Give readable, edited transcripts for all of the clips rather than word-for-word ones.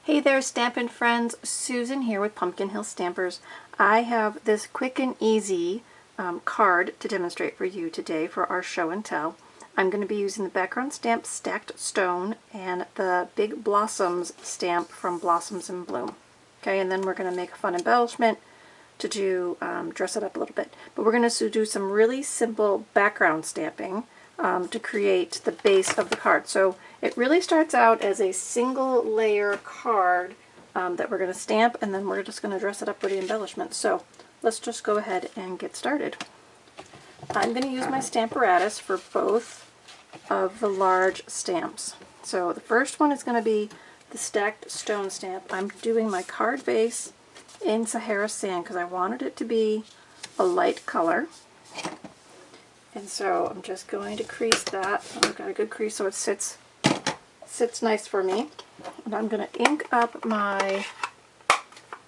Hey there, Stampin' friends. Susan here with Pumpkin Hill Stampers. I have this quick and easy card to demonstrate for you today for our show and tell. I'm going to be using the background stamp Stacked Stone and the Big Blossoms stamp from Blossoms in Bloom. Okay, and then we're going to make a fun embellishment to do, dress it up a little bit. But we're going to do some really simple background stamping to create the base of the card. So it really starts out as a single layer card that we're going to stamp, and then we're just going to dress it up with the embellishment. So let's just go ahead and get started. I'm going to use my Stamparatus for both of the large stamps. So the first one is going to be the Stacked Stone stamp. I'm doing my card base in Sahara Sand because I wanted it to be a light color. And so I'm just going to crease that. I've got a good crease so it sits nice for me. And I'm going to ink up my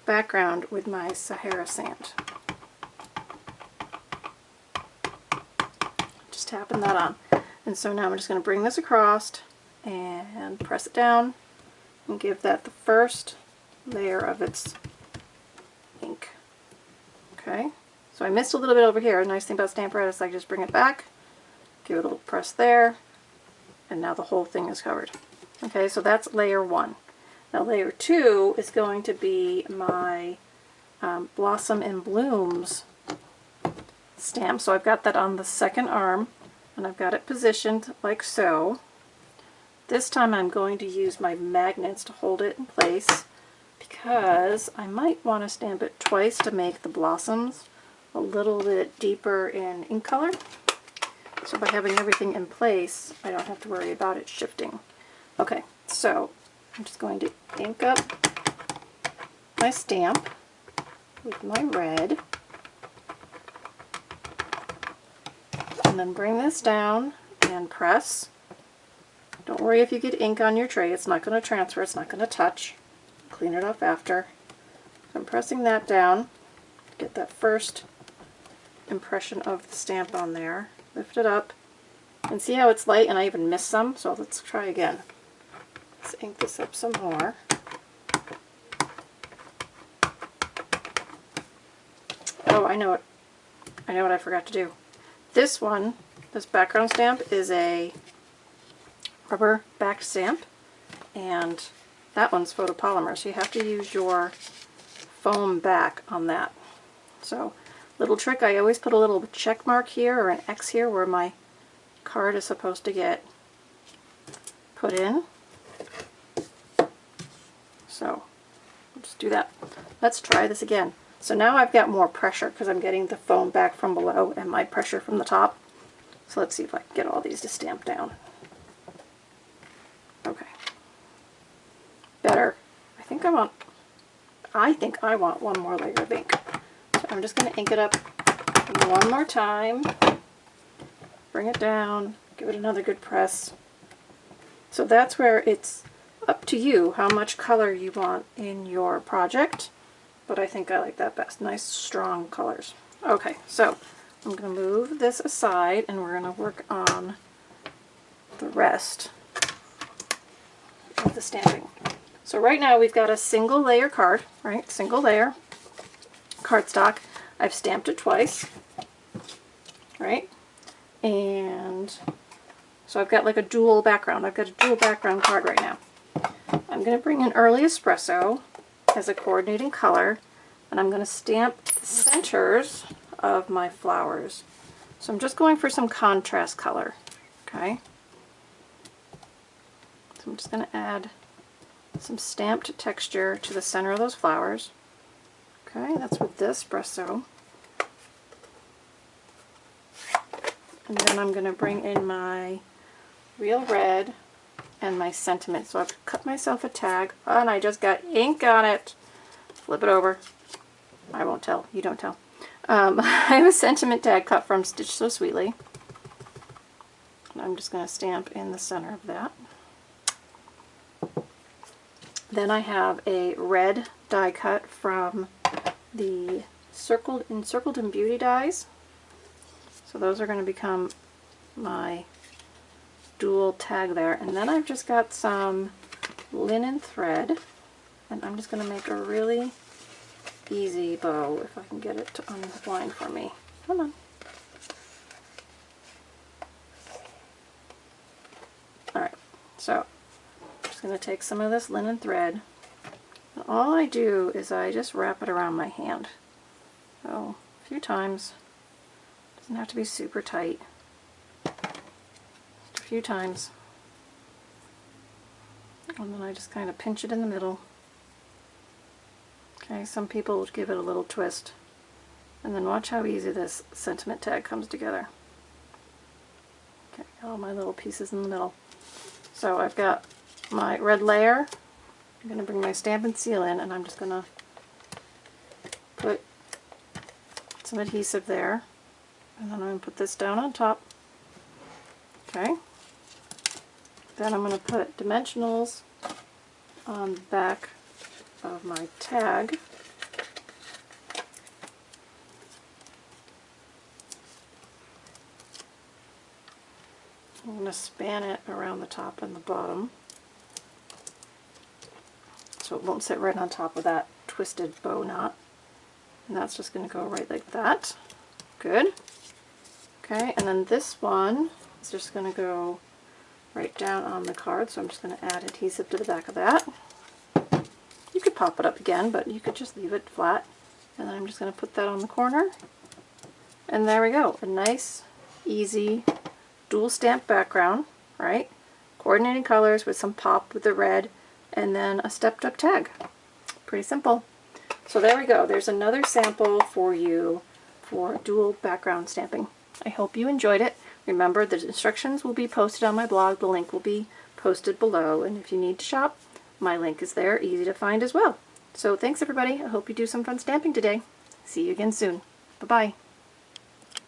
background with my Sahara Sand. Just tapping that on. And so now I'm just going to bring this across and press it down and give that the first layer of its ink. Okay. So I missed a little bit over here. The nice thing about Stamparatus, I just bring it back, give it a little press there, and now the whole thing is covered. Okay, so that's layer one. Now layer two is going to be my Blossom in Blooms stamp. So I've got that on the second arm, and I've got it positioned like so. This time I'm going to use my magnets to hold it in place because I might want to stamp it twice to make the blossoms a little bit deeper in ink color. So by having everything in place, I don't have to worry about it shifting. Okay, so I'm just going to ink up my stamp with my red, and then bring this down and press. Don't worry if you get ink on your tray, it's not going to transfer, it's not going to touch. Clean it off after. So I'm pressing that down, get that first impression of the stamp on there. Lift it up and see how it's light, and I even missed some, so let's try again. Let's ink this up some more. Oh, I know what I forgot to do. This one, this background stamp, is a rubber backed stamp, and that one's photopolymer, so you have to use your foam back on that. So little trick, I always put a little check mark here or an X here where my card is supposed to get put in. So we'll just do that. Let's try this again. So now I've got more pressure because I'm getting the foam back from below and my pressure from the top. So let's see if I can get all these to stamp down. Okay. Better. I think I want one more layer of ink. So I'm just going to ink it up one more time, bring it down, give it another good press. So that's where it's up to you how much color you want in your project, but I think I like that best. Nice strong colors. Okay, so I'm going to move this aside and we're going to work on the rest of the stamping. So right now we've got a single layer card, right? Single layer cardstock. I've stamped it twice, right? And so I've got like a dual background. I've got a dual background card right now. I'm going to bring in Early Espresso as a coordinating color, and I'm going to stamp the centers of my flowers. So I'm just going for some contrast color, okay? So I'm just going to add some stamped texture to the center of those flowers. Okay, that's with the espresso. And then I'm going to bring in my real red and my sentiment. So I've cut myself a tag. Oh, and I just got ink on it. Flip it over. I won't tell. You don't tell. I have a sentiment tag cut from Stitch So Sweetly. And I'm just going to stamp in the center of that. Then I have a red die cut from the Encircled in Beauty dies. So those are going to become my dual tag there. And then I've just got some linen thread And I'm just going to make a really easy bow if I can get it to unwind for me. Come on. Alright, so I'm just going to take some of this linen thread. And all I do is I just wrap it around my hand. So a few times. Doesn't have to be super tight. Just a few times. And then I just kind of pinch it in the middle. Okay, some people would give it a little twist. And then watch how easy this sentiment tag comes together. Okay, all my little pieces in the middle. So I've got my red layer. I'm going to bring my Stampin' Seal in, and I'm just going to put some adhesive there. And then I'm going to put this down on top. Okay. Then I'm going to put dimensionals on the back of my tag. I'm going to span it around the top and the bottom so it won't sit right on top of that twisted bow knot. And that's just going to go right like that. Good. Okay, and then this one is just going to go right down on the card, so I'm just going to add adhesive to the back of that. You could pop it up again, but you could just leave it flat. And then I'm just going to put that on the corner. And there we go, a nice, easy, dual stamp background, right? Coordinating colors with some pop with the red, and then a stepped up tag. Pretty simple. So there we go, there's another sample for you for dual background stamping. I hope you enjoyed it. Remember, the instructions will be posted on my blog. The link will be posted below. And if you need to shop, my link is there, easy to find as well. So thanks everybody. I hope you do some fun stamping today. See you again soon. Bye-bye.